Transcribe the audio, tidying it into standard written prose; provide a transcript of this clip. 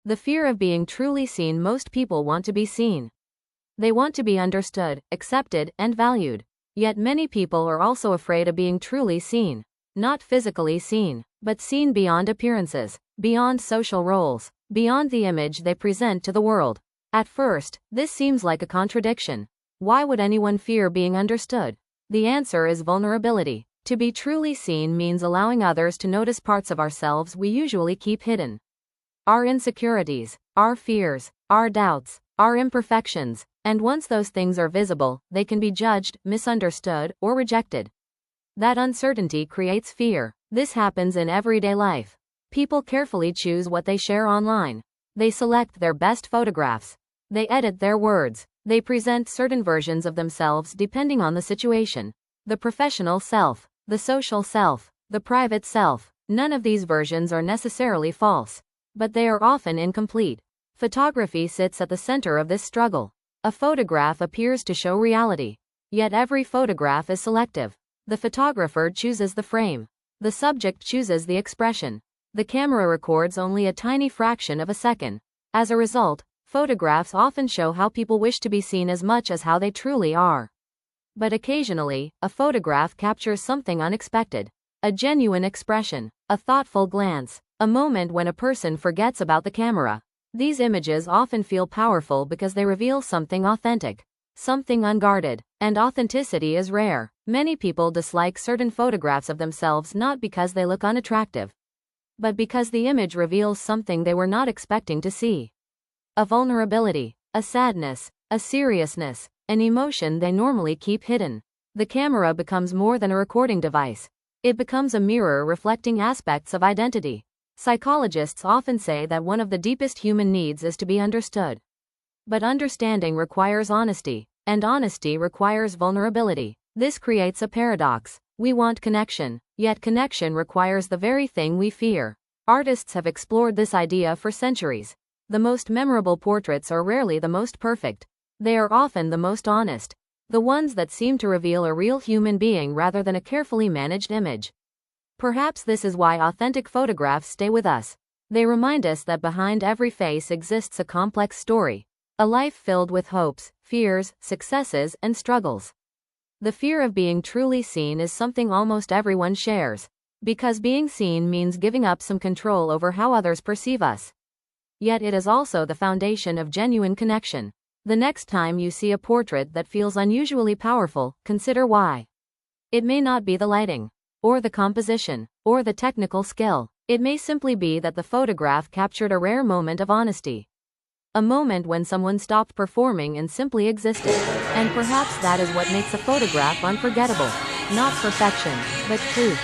The fear of being truly seen. Most people want to be seen. They want to be understood, accepted, and valued. Yet many people are also afraid of being truly seen. Not physically seen, but seen beyond appearances, beyond social roles, beyond the image they present to the world. At first, this seems like a contradiction. Why would anyone fear being understood? The answer is vulnerability. To be truly seen means allowing others to notice parts of ourselves we usually keep hidden. Our insecurities, our fears, our doubts, our imperfections, and once those things are visible, they can be judged, misunderstood, or rejected. That uncertainty creates fear. This happens in everyday life. People carefully choose what they share online. They select their best photographs. They edit their words. They present certain versions of themselves depending on the situation. The professional self, the social self, the private self. None of these versions are necessarily false, but they are often incomplete. Photography sits at the center of this struggle. A photograph appears to show reality. Yet every photograph is selective. The photographer chooses the frame. The subject chooses the expression. The camera records only a tiny fraction of a second. As a result, photographs often show how people wish to be seen as much as how they truly are. But occasionally, a photograph captures something unexpected. A genuine expression, a thoughtful glance, a moment when a person forgets about the camera. These images often feel powerful because they reveal something authentic, something unguarded, and authenticity is rare. Many people dislike certain photographs of themselves not because they look unattractive, but because the image reveals something they were not expecting to see. A vulnerability, a sadness, a seriousness, an emotion they normally keep hidden. The camera becomes more than a recording device. It becomes a mirror reflecting aspects of identity. Psychologists often say that one of the deepest human needs is to be understood. But understanding requires honesty, and honesty requires vulnerability. This creates a paradox. We want connection, yet connection requires the very thing we fear. Artists have explored this idea for centuries. The most memorable portraits are rarely the most perfect. They are often the most honest. The ones that seem to reveal a real human being rather than a carefully managed image. Perhaps this is why authentic photographs stay with us. They remind us that behind every face exists a complex story. A life filled with hopes, fears, successes, and struggles. The fear of being truly seen is something almost everyone shares, because being seen means giving up some control over how others perceive us. Yet it is also the foundation of genuine connection. The next time you see a portrait that feels unusually powerful, consider why. It may not be the lighting, or the composition, or the technical skill. It may simply be that the photograph captured a rare moment of honesty. A moment when someone stopped performing and simply existed. And perhaps that is what makes a photograph unforgettable. Not perfection, but truth.